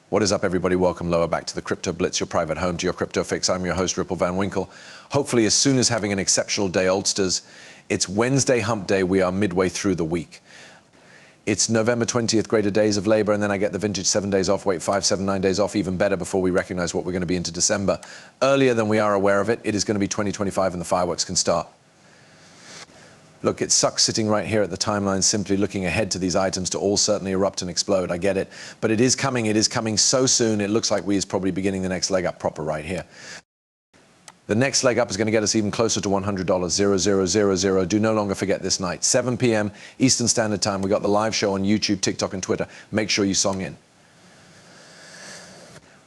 What is up, everybody? Welcome lower back to the Crypto Blitz, your private home to your crypto fix. I'm your host, Ripple Van Winkle. Hopefully, as soon as having an exceptional day oldsters, it's Wednesday hump day. We are midway through the week. It's November 20th, greater days of labor, and then I get the vintage 7 days off, wait, 5, 7, 9 days off, even better before we recognize what we're going to be into December. Earlier than we are aware of it, it is going to be 2025 and the fireworks can start. Look, it sucks sitting right here at the timeline, simply looking ahead to these items to all certainly erupt and explode. I get it. But it is coming so soon, it looks like we is probably beginning the next leg up proper right here. The next leg up is going to get us even closer to $100, 0000. Do no longer forget this night, 7 p.m. Eastern Standard Time. We got the live show on YouTube, TikTok, and Twitter. Make sure you song in.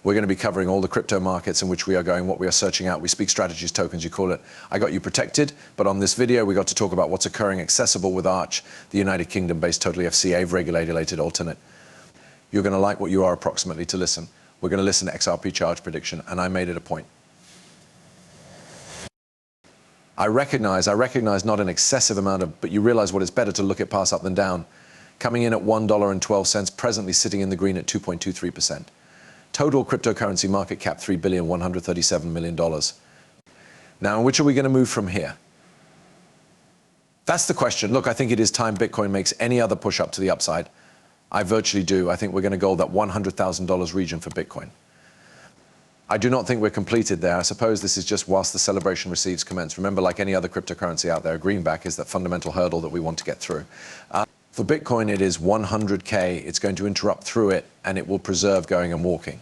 We're going to be covering all the crypto markets in which we are going, what we are searching out. We speak strategies, tokens, you call it. I got you protected, but on this video, we got to talk about what's occurring accessible with Arch, the United Kingdom-based totally FCA-regulated alternate. You're going to like what you are approximately to listen. We're going to listen to XRP charge prediction, and I made it a point. I recognize not an excessive amount of, but you realize what it's better to look at pass up than down. Coming in at $1.12, presently sitting in the green at 2.23%. Total cryptocurrency market cap, $3,137 million. Now, in which are we going to move from here? That's the question. Look, I think it is time Bitcoin makes any other push up to the upside. I virtually do. I think we're going to go that $100,000 region for Bitcoin. I do not think we're completed there. I suppose this is just whilst the celebration receives commence. Remember, like any other cryptocurrency out there, greenback is that fundamental hurdle that we want to get through. For Bitcoin, it is 100K. It's going to interrupt through it, and it will preserve going and walking.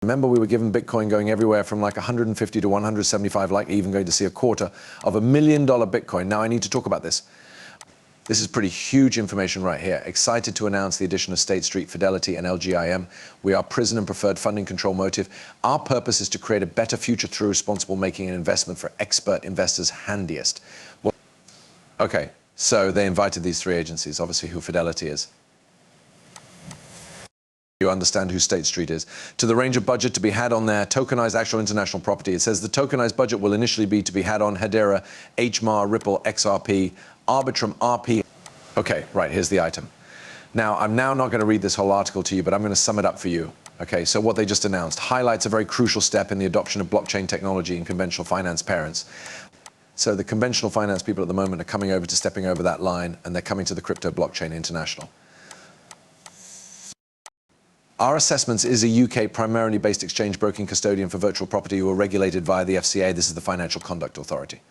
Remember, we were given Bitcoin going everywhere from like 150 to 175, like even going to see $250,000 million Bitcoin. Now, I need to talk about this. This is pretty huge information right here. Excited to announce the addition of State Street, Fidelity, and LGIM. We are prison and preferred funding control motive. Our purpose is to create a better future through responsible making an investment for expert investors handiest. Well, okay, so they invited these three agencies, obviously who Fidelity is. You understand who State Street is. To the range of budget to be had on their tokenized actual international property. It says the tokenized budget will initially be to be had on Hedera, HMAR, Ripple, XRP, Arbitrum, RP. Okay, right, here's the item. Now, I'm now not going to read this whole article to you, but I'm going to sum it up for you. Okay, so what they just announced highlights a very crucial step in the adoption of blockchain technology in conventional finance parents. So the conventional finance people at the moment are stepping over that line, and they're coming to the crypto blockchain international. Our Assessments is a UK primarily based exchange broking custodian for virtual property who are regulated via the FCA. This is the Financial Conduct Authority.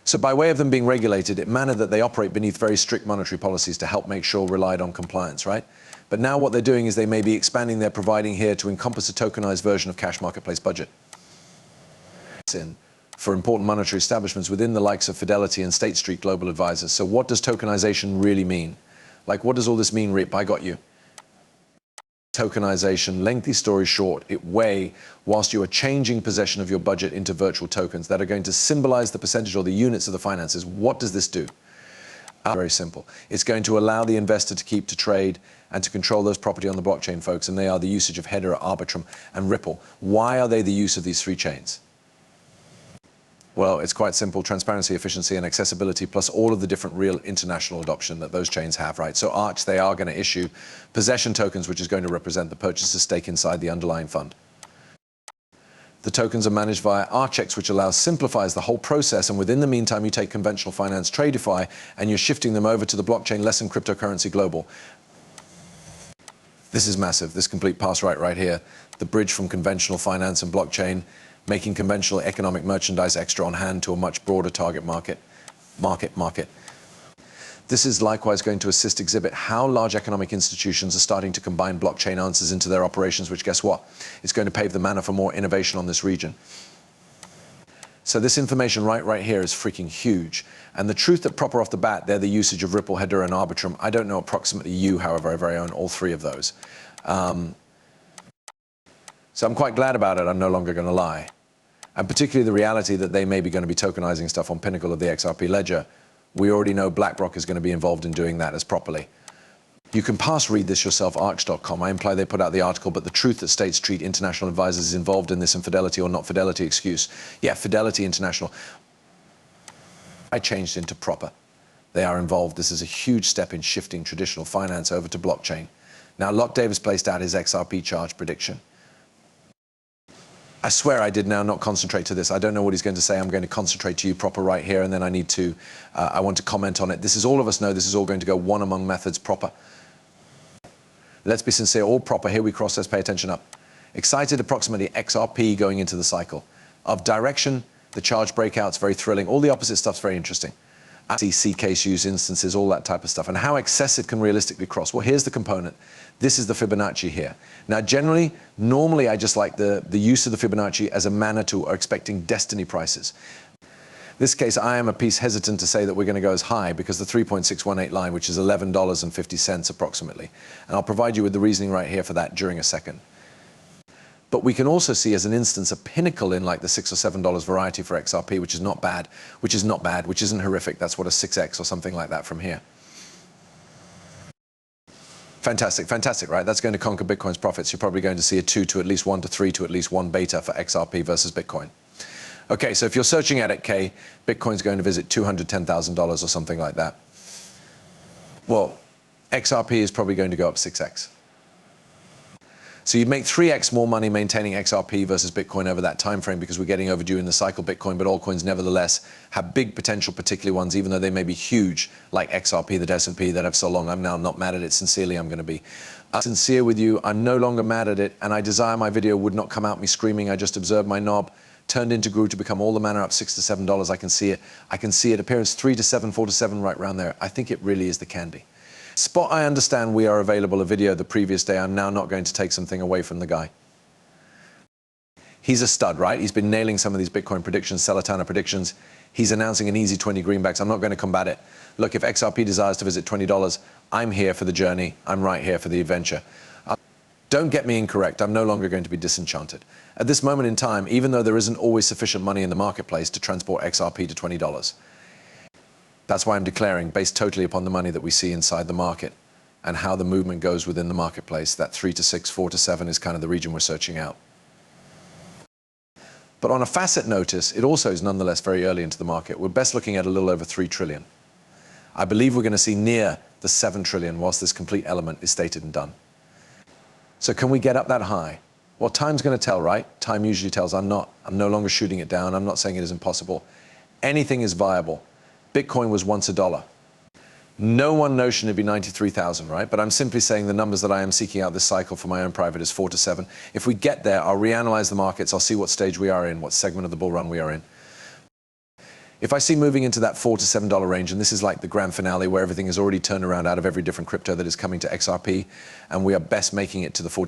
So by way of them being regulated, it manner that they operate beneath very strict monetary policies to help make sure relied on compliance, right? But now what they're doing is they may be expanding their providing here to encompass a tokenized version of cash marketplace budget. For important monetary establishments within the likes of Fidelity and State Street Global Advisors. So what does tokenization really mean? Like, what does all this mean, Rip? I got you. Tokenization, lengthy story short, whilst you are changing possession of your budget into virtual tokens that are going to symbolize the percentage or the units of the finances. What does this do? Very simple. It's going to allow the investor to keep, to trade, and to control those property on the blockchain, folks, and they are the usage of Hedera, Arbitrum, and Ripple. Why are they the use of these three chains? Well, it's quite simple. Transparency, efficiency, and accessibility, plus all of the different real international adoption that those chains have, right? So Arch, they are going to issue possession tokens, which is going to represent the purchaser's stake inside the underlying fund. The tokens are managed via Archex, which simplifies the whole process, and within the meantime, you take conventional finance, Tradeify, and you're shifting them over to the blockchain, less than cryptocurrency global. This is massive, this complete pass right here. The bridge from conventional finance and blockchain, making conventional economic merchandise extra on hand to a much broader target market. This is likewise going to exhibit how large economic institutions are starting to combine blockchain answers into their operations, which, guess what? It's going to pave the manner for more innovation on this region. So this information right here is freaking huge. And the truth that proper off the bat, they're the usage of Ripple, Hedera, and Arbitrum. I don't know approximately you, however, I very own all three of those. So I'm quite glad about it, I'm no longer going to lie. And particularly the reality that they may be going to be tokenizing stuff on Pinnacle of the XRP ledger. We already know BlackRock is going to be involved in doing that as properly. You can read this yourself, arch.com. I imply they put out the article, but the truth that State Street International Advisors is involved in this, and Fidelity or not Fidelity excuse. Yeah, Fidelity International. I changed into proper. they are involved. This is a huge step in shifting traditional finance over to blockchain. Now, Locke Davis placed out his XRP charge prediction. I swear I did now not concentrate to this. I don't know what he's going to say. I'm going to concentrate to you proper right here, and then I want to comment on it. This is all of us know this is all going to go one among methods proper. Let's be sincere, all proper. Here we cross, let's pay attention up. Excited approximately XRP going into the cycle. Of direction, the charge breakout's very thrilling. All the opposite stuff's very interesting. I see C-case use instances, all that type of stuff. And how excessive can realistically cross? Well, here's the component. This is the Fibonacci here. Now, normally I just like the use of the Fibonacci as a manner to or expecting destiny prices. This case, I am a piece hesitant to say that we're going to go as high because the 3.618 line, which is $11.50 approximately. And I'll provide you with the reasoning right here for that during a second. But we can also see as an instance a pinnacle in like the $6 or $7 variety for XRP, which is not bad, which isn't horrific. That's what a 6x or something like that from here. Fantastic, fantastic, right? That's going to conquer Bitcoin's profits. You're probably going to see a 2 to at least 1 to 3 to at least 1 beta for XRP versus Bitcoin. Okay, so if you're searching at it, K, Bitcoin's going to visit $210,000 or something like that. Well, XRP is probably going to go up 6x. So you'd make 3x more money maintaining XRP versus Bitcoin over that time frame because we're getting overdue in the cycle Bitcoin, but altcoins nevertheless have big potential, particularly ones, even though they may be huge, like XRP, the S&P that have so long. I'm now not mad at it. Sincerely, I'm going to be sincere with you. I'm no longer mad at it, and I desire my video would not come out me screaming. I just observed my knob turned into grew to become all the manner up $6 to $7. I can see it. I can see it. Appearance 3 to 7, 4 to 7, right around there. I think it really is the candy. Spot, I understand we are available a video the previous day. I'm now not going to take something away from the guy. He's a stud, right? He's been nailing some of these Bitcoin predictions, Celatana predictions. He's announcing an easy 20 greenbacks. I'm not going to combat it. Look, if XRP desires to visit $20, I'm here for the journey. I'm right here for the adventure. Don't get me incorrect. I'm no longer going to be disenchanted. At this moment in time, even though there isn't always sufficient money in the marketplace to transport XRP to $20, that's why I'm declaring, based totally upon the money that we see inside the market and how the movement goes within the marketplace, that 3 to 6, 4 to 7 is kind of the region we're searching out. But on a facet notice, it also is nonetheless very early into the market. We're best looking at a little over 3 trillion. I believe we're going to see near the 7 trillion whilst this complete element is stated and done. So can we get up that high? Well, time's going to tell, right? Time usually tells. I'm no longer shooting it down. I'm not saying it is impossible. Anything is viable. Bitcoin was once $1. No one notion it'd be 93,000, right? But I'm simply saying the numbers that I am seeking out this cycle for my own private is 4 to 7. If we get there, I'll reanalyze the markets. I'll see what stage we are in, what segment of the bull run we are in. If I see moving into that $4 to $7 range, and this is like the grand finale where everything is already turned around out of every different crypto that is coming to XRP, and we are best making it to the 40